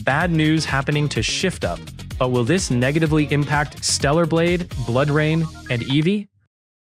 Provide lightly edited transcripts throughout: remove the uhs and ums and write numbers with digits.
bad news happening to ShiftUp, but will this negatively impact Stellar Blade, Blood Rain, and Evie?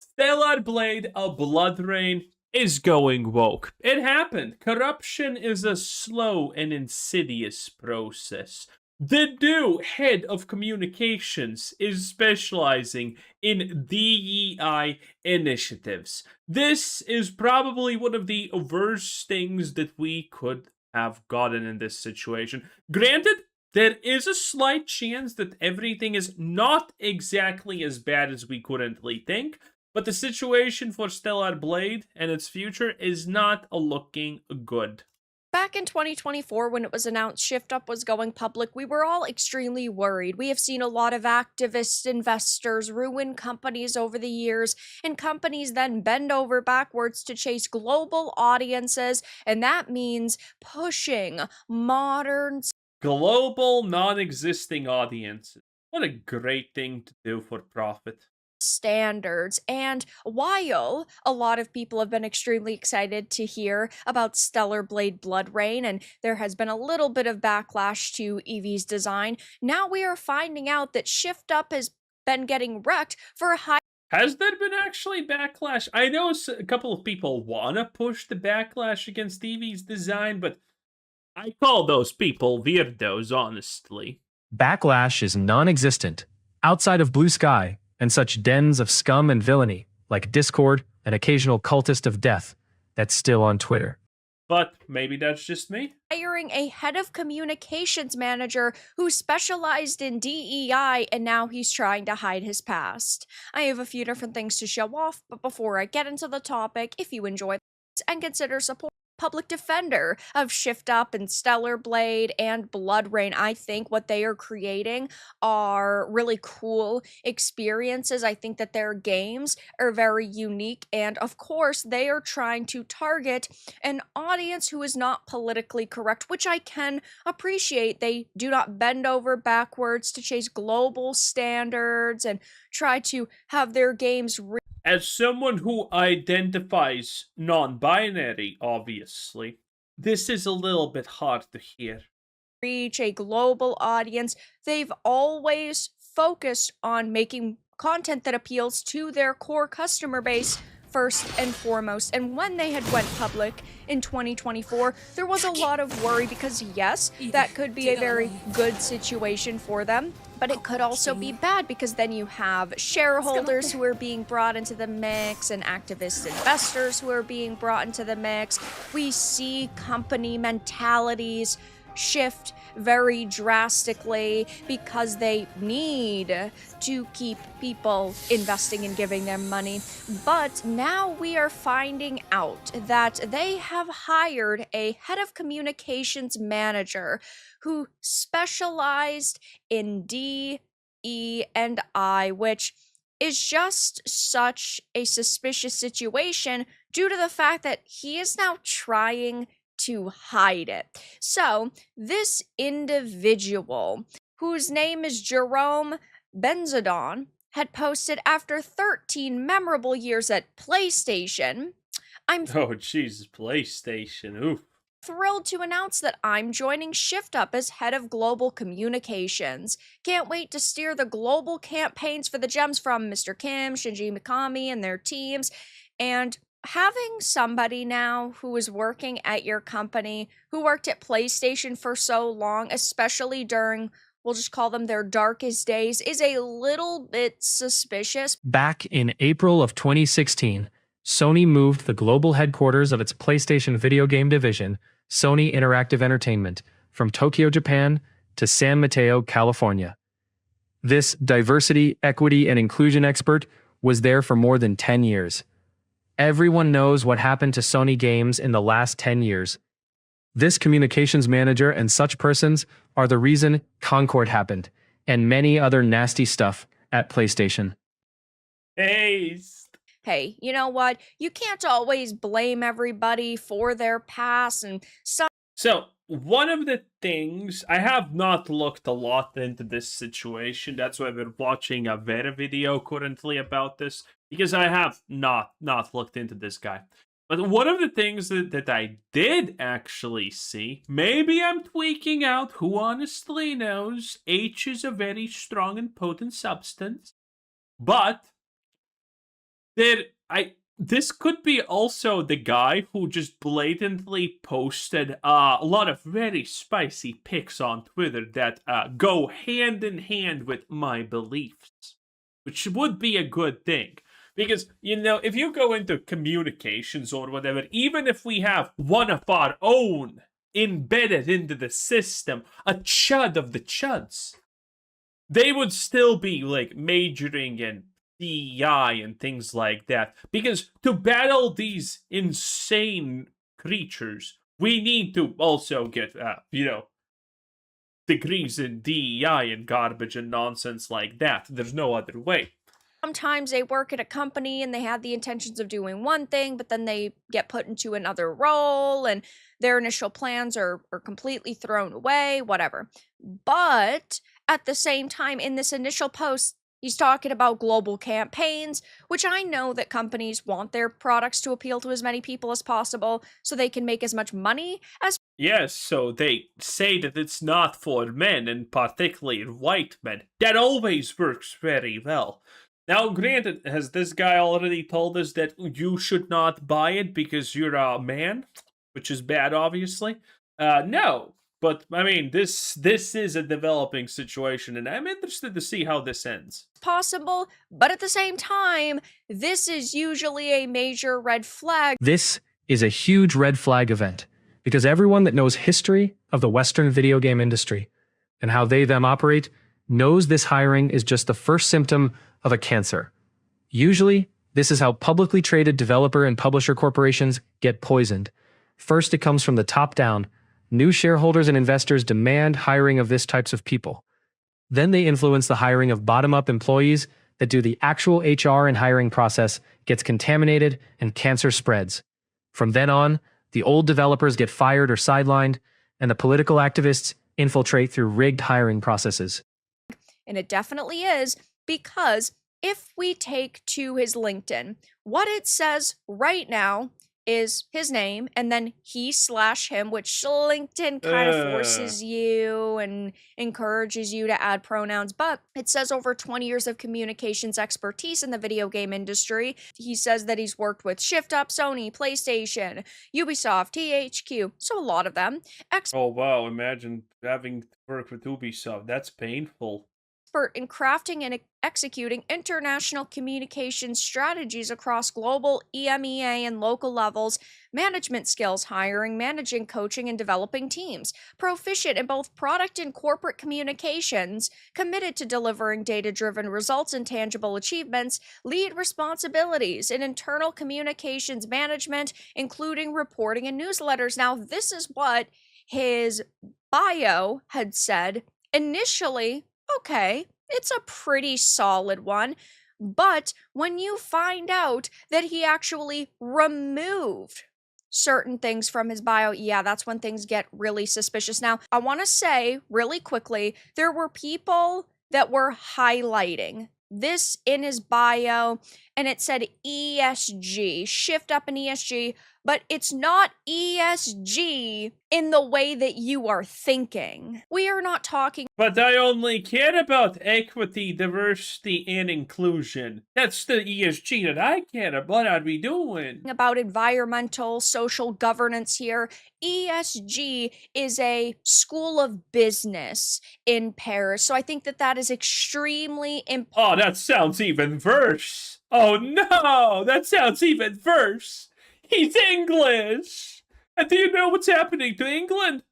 Stellar Blade, a Blood Rain, is going woke. It happened. Corruption is a slow and insidious process. The new head of communications is specializing in DEI initiatives. This is probably one of the worst things that we could have gotten in this situation. Granted, there is a slight chance that everything is not exactly as bad as we currently think, but the situation for Stellar Blade and its future is not looking good. Back in 2024, when it was announced ShiftUp was going public, we were all extremely worried. We have seen a lot of activist investors ruin companies over the years, and companies then bend over backwards to chase global audiences, and that means pushing modern Global non-existing audiences. What a great thing to do for profit. standards. And while a lot of people have been extremely excited to hear about Stellar Blade Blood Rain, and there has been a little bit of backlash to Evie's design, now we are finding out that ShiftUp has been getting wrecked for high. Has there been actually backlash? I know a couple of people want to push the backlash against Evie's design, but I call those people weirdos, honestly. Backlash is non-existent, outside of Blue Sky and such dens of scum and villainy, like Discord and occasional cultist of death, that's still on Twitter. But maybe that's just me. Hiring a head of communications manager who specialized in DEI, and now he's trying to hide his past. I have a few different things to show off, but before I get into the topic, if you enjoy this and consider support public defender of ShiftUp and Stellar Blade and Blood Rain, I think what they are creating are really cool experiences. I think that their games are very unique, and of course they are trying to target an audience who is not politically correct, which I can appreciate. They do not bend over backwards to chase global standards and try to have their games as someone who identifies non-binary, obviously, this is a little bit hard to hear. Reach a global audience. They've always focused on making content that appeals to their core customer base first and foremost. And when they had went public in 2024, there was a lot of worry because yes, that could be a very good situation for them, but it could also be bad because then you have shareholders who are being brought into the mix and activist investors who are being brought into the mix. We see company mentalities shift very drastically because they need to keep people investing and giving them money. But now we are finding out that they have hired a head of communications manager who specialized in D, E, and I, which is just such a suspicious situation due to the fact that he is now trying to hide it. So this individual, whose name is Jerome Benzadon, had posted after 13 memorable years at PlayStation. Oh, Jesus, PlayStation. Oof. Thrilled to announce that I'm joining ShiftUp as head of global communications. Can't wait to steer the global campaigns for the gems from Mr. Kim, Shinji Mikami, and their teams. And having somebody now who is working at your company, who worked at PlayStation for so long, especially during, we'll just call them their darkest days, is a little bit suspicious. Back in April of 2016, Sony moved the global headquarters of its PlayStation video game division, Sony Interactive Entertainment, from Tokyo, Japan to San Mateo, California. This diversity, equity, and inclusion expert was there for more than 10 years. Everyone knows what happened to Sony games in the last 10 years. This communications manager and such persons are the reason Concord happened, and many other nasty stuff at PlayStation. Hey, you know what? You can't always blame everybody for their past and some. So, one of the things, I have not looked a lot into this situation. That's why we're watching a Vera video currently about this, because I have not looked into this guy. But one of the things that I did actually see, maybe I'm tweaking out, who honestly knows, H is a very strong and potent substance, but there, this could be also the guy who just blatantly posted a lot of very spicy pics on Twitter that go hand in hand with my beliefs, which would be a good thing. Because, if you go into communications or whatever, even if we have one of our own embedded into the system, a chud of the chuds, they would still be, like, majoring in DEI and things like that. Because to battle these insane creatures, we need to also get, degrees in DEI and garbage and nonsense like that. There's no other way. Sometimes they work at a company and they had the intentions of doing one thing, but then they get put into another role and their initial plans are completely thrown away, whatever. But at the same time, in this initial post, he's talking about global campaigns, which I know that companies want their products to appeal to as many people as possible so they can make as much money as. Yes, so they say that it's not for men, and particularly white men. That always works very well. Now, granted, has this guy already told us that you should not buy it because you're a man? Which is bad, obviously. No. But, I mean, this is a developing situation, and I'm interested to see how this ends. Possible, but at the same time, this is usually a major red flag. This is a huge red flag event, because everyone that knows history of the Western video game industry and how they them operate knows this hiring is just the first symptom of a cancer. Usually, this is how publicly traded developer and publisher corporations get poisoned. First, it comes from the top down. New shareholders and investors demand hiring of this types of people. Then they influence the hiring of bottom-up employees that do the actual HR and hiring process gets contaminated and cancer spreads. From then on, the old developers get fired or sidelined, and the political activists infiltrate through rigged hiring processes. And it definitely is, because if we take to his LinkedIn, what it says right now is his name and then he/him, which LinkedIn kind of forces you and encourages you to add pronouns, but it says over 20 years of communications expertise in the video game industry. He says that he's worked with ShiftUp, Sony, PlayStation, Ubisoft, THQ, so a lot of them. Oh wow, imagine having to work with Ubisoft. That's painful. Expert in crafting and executing international communication strategies across global, EMEA, and local levels, management skills, hiring, managing, coaching, and developing teams, proficient in both product and corporate communications, committed to delivering data-driven results and tangible achievements, lead responsibilities in internal communications management, including reporting and newsletters. Now, this is what his bio had said initially. Okay, it's a pretty solid one, but when you find out that he actually removed certain things from his bio, yeah, that's when things get really suspicious. Now, I want to say really quickly, there were people that were highlighting this in his bio, and it said ESG, shift up in ESG, but it's not ESG in the way that you are thinking. We are not talking. But I only care about equity, diversity, and inclusion. That's the ESG that I care about. What are we doing? About environmental, social governance here. ESG is a school of business in Paris, so I think that that is extremely important. Oh, that sounds even worse. Oh no, that sounds even worse. He's English! And do you know what's happening to England?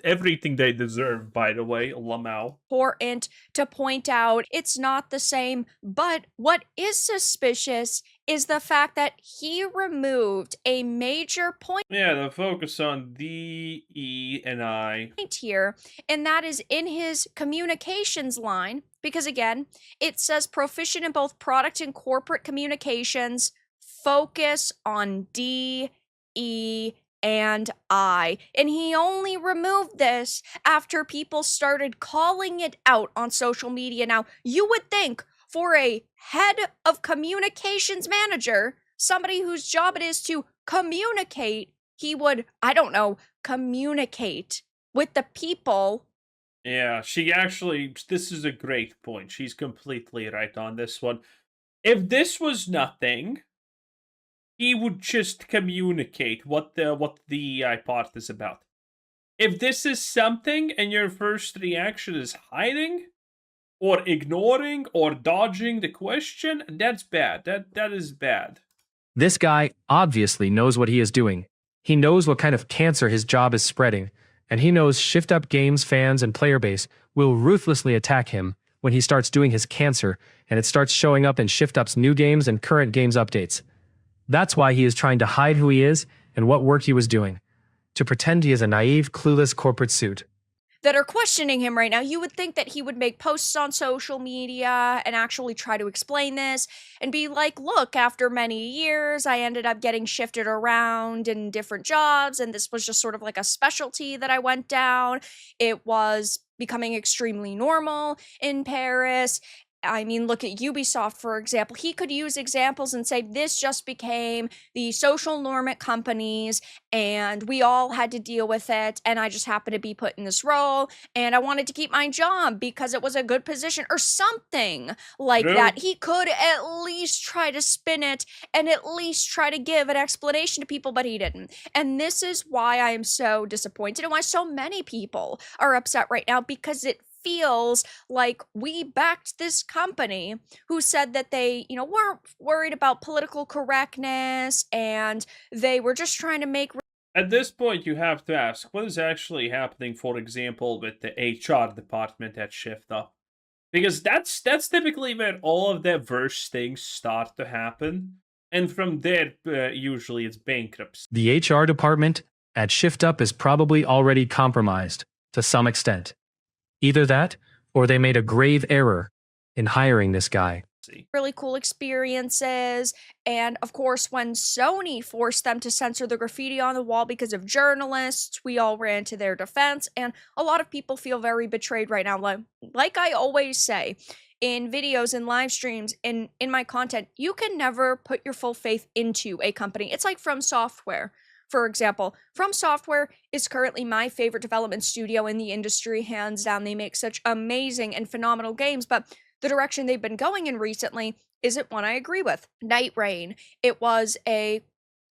Everything they deserve, by the way, Lamau. Important to point out, it's not the same, but what is suspicious is the fact that he removed a major point. Yeah, the focus on D, E, and I. Here, and that is in his communications line, because again, it says proficient in both product and corporate communications, focus on D, E, and I. And he only removed this after people started calling it out on social media. Now, you would think for a head of communications manager, somebody whose job it is to communicate. He would, I don't know, communicate with the people. Yeah, this is a great point. She's completely right on this one. If this was nothing, he would just communicate what the part is about. If this is something and your first reaction is hiding or ignoring or dodging the question, that's bad. That is bad. This guy obviously knows what he is doing. He knows what kind of cancer his job is spreading, and he knows ShiftUp Games fans and player base will ruthlessly attack him when he starts doing his cancer and it starts showing up in ShiftUp's new games and current games updates. That's why he is trying to hide who he is and what work he was doing, to pretend he is a naive, clueless corporate suit. That are questioning him right now. You would think that he would make posts on social media and actually try to explain this and be like, look, after many years, I ended up getting shifted around in different jobs, and this was just sort of like a specialty that I went down. It was becoming extremely normal in Paris. I mean, look at Ubisoft, for example. He could use examples and say, this just became the social norm at companies, and we all had to deal with it, and I just happened to be put in this role, and I wanted to keep my job because it was a good position, or something like that. He could at least try to spin it and at least try to give an explanation to people, but he didn't. And this is why I am so disappointed and why so many people are upset right now, because it feels like we backed this company who said that they, weren't worried about political correctness and they were just trying to make. At this point, you have to ask, what is actually happening, for example, with the HR department at ShiftUp? Because that's typically where all of the worst things start to happen. And from there, usually it's bankruptcy. The HR department at ShiftUp is probably already compromised to some extent. Either that, or they made a grave error in hiring this guy. Really cool experiences. And of course, when Sony forced them to censor the graffiti on the wall because of journalists, we all ran to their defense. And a lot of people feel very betrayed right now. Like I always say, in videos and live streams, in my content, you can never put your full faith into a company. It's like From Software. For example, From Software is currently my favorite development studio in the industry, hands down. They make such amazing and phenomenal games, but the direction they've been going in recently isn't one I agree with. Night Rain, it was a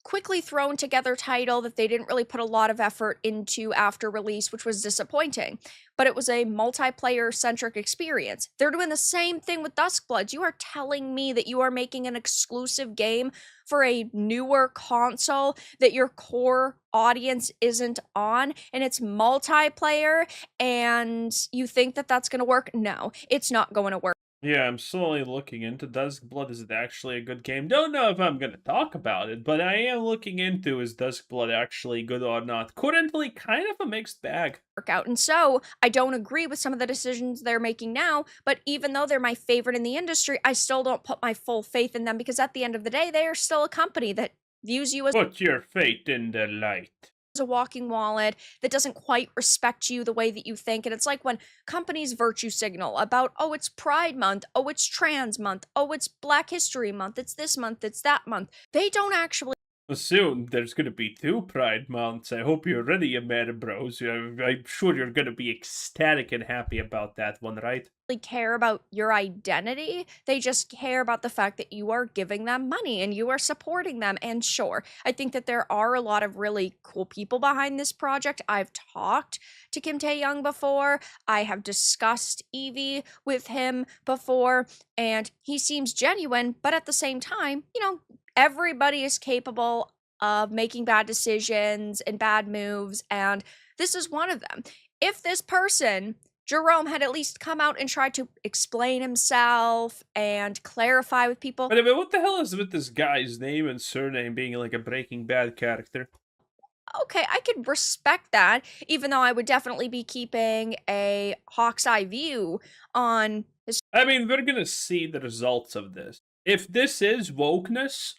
quickly thrown together title that they didn't really put a lot of effort into after release, which was disappointing. But it was a multiplayer-centric experience. They're doing the same thing with Duskbloods. You are telling me that you are making an exclusive game for a newer console that your core audience isn't on, and it's multiplayer, and you think that that's going to work? No, it's not going to work. Yeah, I'm slowly looking into Duskblood. Is it actually a good game? Don't know if I'm going to talk about it, but I am looking into is Duskblood actually good or not. Currently, kind of a mixed bag. Out. And so I don't agree with some of the decisions they're making now, but even though they're my favorite in the industry, I still don't put my full faith in them, because at the end of the day, they are still a company that views you as put your faith in the light. A walking wallet that doesn't quite respect you the way that you think. And it's like when companies virtue signal about, oh, it's Pride Month, oh, it's Trans Month, oh, it's Black History Month, it's this month, it's that month. They don't actually. Soon there's going to be 2 Pride Months. I hope you're ready, Meta Bros. I'm sure you're going to be ecstatic and happy about that one, right? Care about your identity. They just care about the fact that you are giving them money and you are supporting them. And sure, I think that there are a lot of really cool people behind this project. I've talked to Kim Tae-young before. I have discussed Evie with him before, and he seems genuine, but at the same time, everybody is capable of making bad decisions and bad moves, and this is one of them. If this person, Jerome, had at least come out and tried to explain himself and clarify with people. But I mean, what the hell is with this guy's name and surname being like a Breaking Bad character? Okay, I could respect that, even though I would definitely be keeping a hawk's eye view on his. I mean, we're gonna see the results of this. If this is wokeness,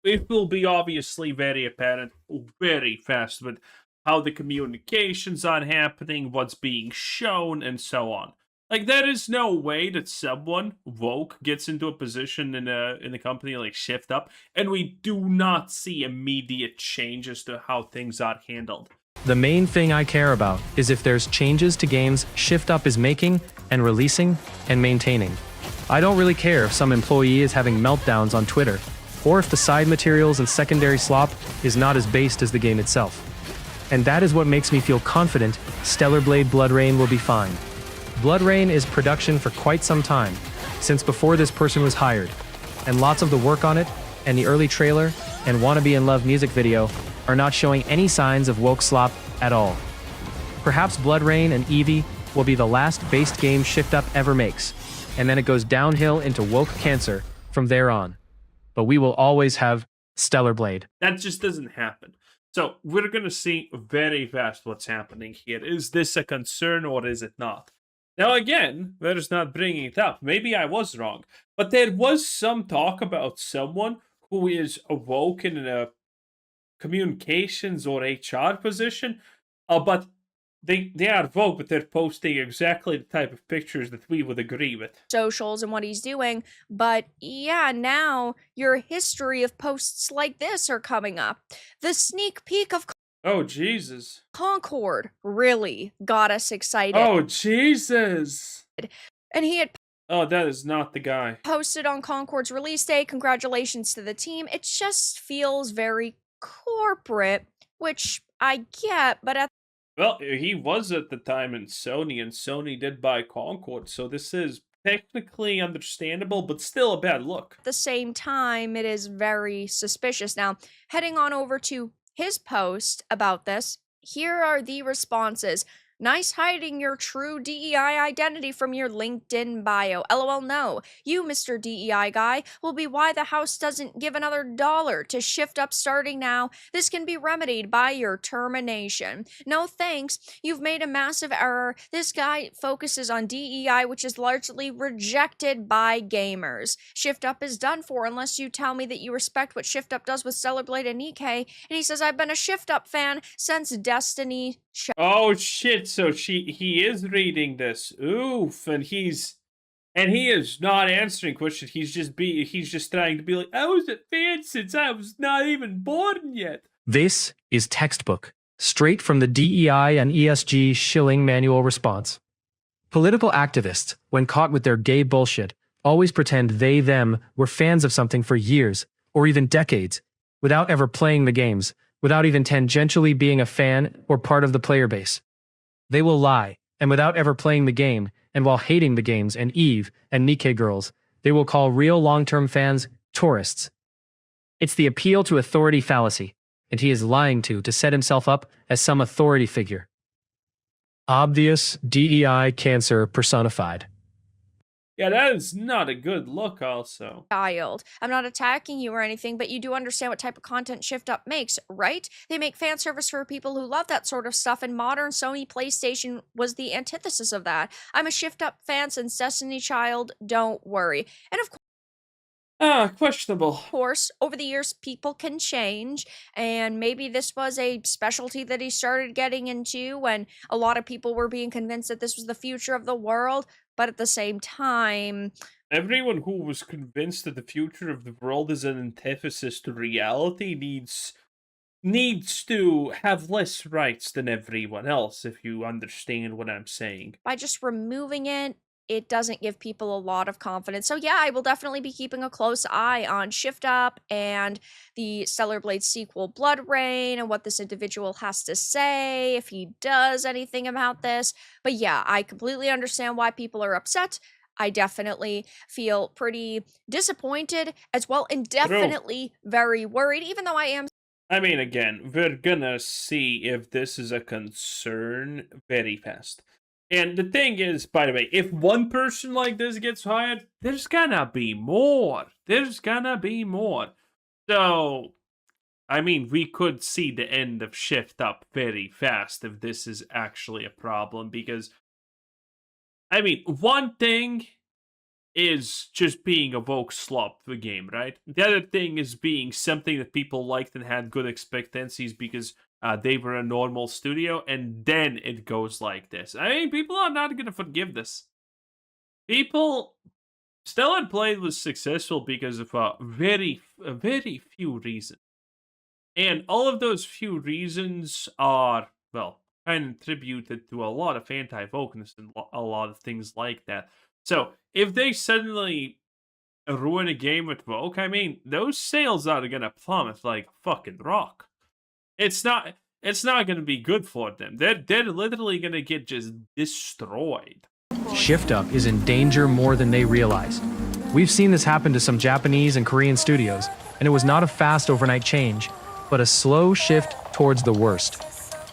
it will be obviously very apparent very fast with how the communications are happening, what's being shown, and so on. Like, there is no way that someone woke gets into a position in a company like ShiftUp, and we do not see immediate changes to how things are handled. The main thing I care about is if there's changes to games ShiftUp is making and releasing and maintaining. I don't really care if some employee is having meltdowns on Twitter, or if the side materials and secondary slop is not as based as the game itself. And that is what makes me feel confident Stellar Blade Blood Rain will be fine. Blood Rain is production for quite some time, since before this person was hired, and lots of the work on it, and the early trailer, and Wanna Be in Love music video are not showing any signs of woke slop at all. Perhaps Blood Rain and Evie will be the last based game ShiftUp ever makes, and then it goes downhill into woke cancer from there on. But we will always have Stellar Blade. That just doesn't happen. So we're going to see very fast what's happening here. Is this a concern or is it not? Now again, there's not bringing it up. Maybe I was wrong. But there was some talk about someone who is awoke in a communications or HR position. But they are woke, but they're posting exactly the type of pictures that we would agree with. Socials and what he's doing. But yeah, now your history of posts like this are coming up. The sneak peek of Oh, Jesus. Concord really got us excited. Oh, Jesus. And he had Oh, that is not the guy. posted on Concord's release day, congratulations to the team. It just feels very corporate, which I get, but at Well, he was at the time in Sony, and Sony did buy Concord, so this is technically understandable, but still a bad look. the same time, it is very suspicious. Now, heading on over to his post about this, here are the responses. Nice hiding your true DEI identity from your LinkedIn bio. LOL, no. You, Mr. DEI guy, will be why the House doesn't give another dollar to ShiftUp starting now. This can be remedied by your termination. No thanks. You've made a massive error. This guy focuses on DEI, which is largely rejected by gamers. ShiftUp is done for unless you tell me that you respect what ShiftUp does with Stellar Blade and Nikkei. And he says, I've been a ShiftUp fan since Destiny. Oh shit, so he is reading this. Oof, and he is not answering questions. He's just trying to be like, I was a fan since I was not even born yet. This is textbook, straight from the DEI and ESG shilling manual response. Political activists, when caught with their gay bullshit, always pretend them were fans of something for years, or even decades, without ever playing the games, without even tangentially being a fan or part of the player base. They will lie, and without ever playing the game, and while hating the games and Eve and Nikkei girls, they will call real long-term fans tourists. It's the appeal to authority fallacy, and he is lying to set himself up as some authority figure. Obvious DEI cancer personified. Yeah, that is not a good look also. Child. I'm not attacking you or anything, but you do understand what type of content ShiftUp makes, right? They make fan service for people who love that sort of stuff, and modern Sony PlayStation was the antithesis of that. I'm a ShiftUp fan since Destiny Child, don't worry. And of Questionable. course, over the years, people can change, and maybe this was a specialty that he started getting into when a lot of people were being convinced that this was the future of the world, but at the same time, Everyone who was convinced that the future of the world is an antithesis to reality needs to have less rights than everyone else, if you understand what I'm saying. by just removing it, it doesn't give people a lot of confidence. So yeah, I will definitely be keeping a close eye on ShiftUp and the Stellar Blade sequel Blood Rain and what this individual has to say, if he does anything about this. But yeah, I completely understand why people are upset. I definitely feel pretty disappointed as well, and definitely very worried, even though I am. I mean, again, we're gonna see if this is a concern very fast. And the thing is, by the way, if one person like this gets hired, there's gonna be more. There's gonna be more. So, I mean, we could see the end of ShiftUp very fast if this is actually a problem, because, I mean, one thing is just being a woke slop the game, right? The other thing is being something that people liked and had good expectancies because they were a normal studio, and then it goes like this. I mean, people are not going to forgive this. People, Stellar Blade was successful because of a very few reasons. And all of those few reasons are, well, kind of attributed to a lot of anti-wokeness and a lot of things like that. So, if they suddenly ruin a game with woke, I mean, those sales are gonna plummet like a fucking rock. It's not gonna be good for them. They're literally gonna get just destroyed. ShiftUp is in danger more than they realize. We've seen this happen to some Japanese and Korean studios, and it was not a fast overnight change, but a slow shift towards the worst.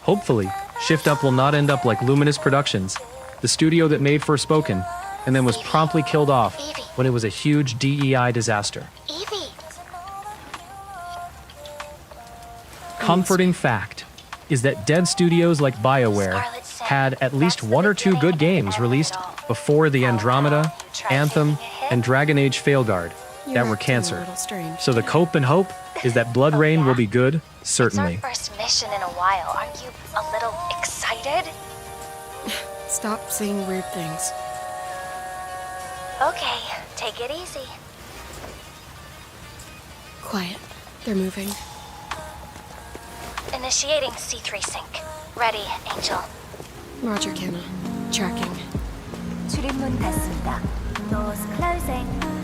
Hopefully, ShiftUp will not end up like Luminous Productions, the studio that made Forspoken, and then was promptly killed off when it was a huge DEI disaster. Evie! Comforting fact is that dead studios like BioWare had at least 1 or 2 good games released before the Andromeda, Anthem, and Dragon Age Failguard that were cancer. So the cope and hope is that Blood Rain will be good, certainly. It's our first mission in a while. Aren't you a little excited? Stop saying weird things. Okay, take it easy. Quiet. They're moving. Initiating C3 sync. Ready, Angel. Roger, Kenna. Tracking. 출입문 닫습니다. Doors closing.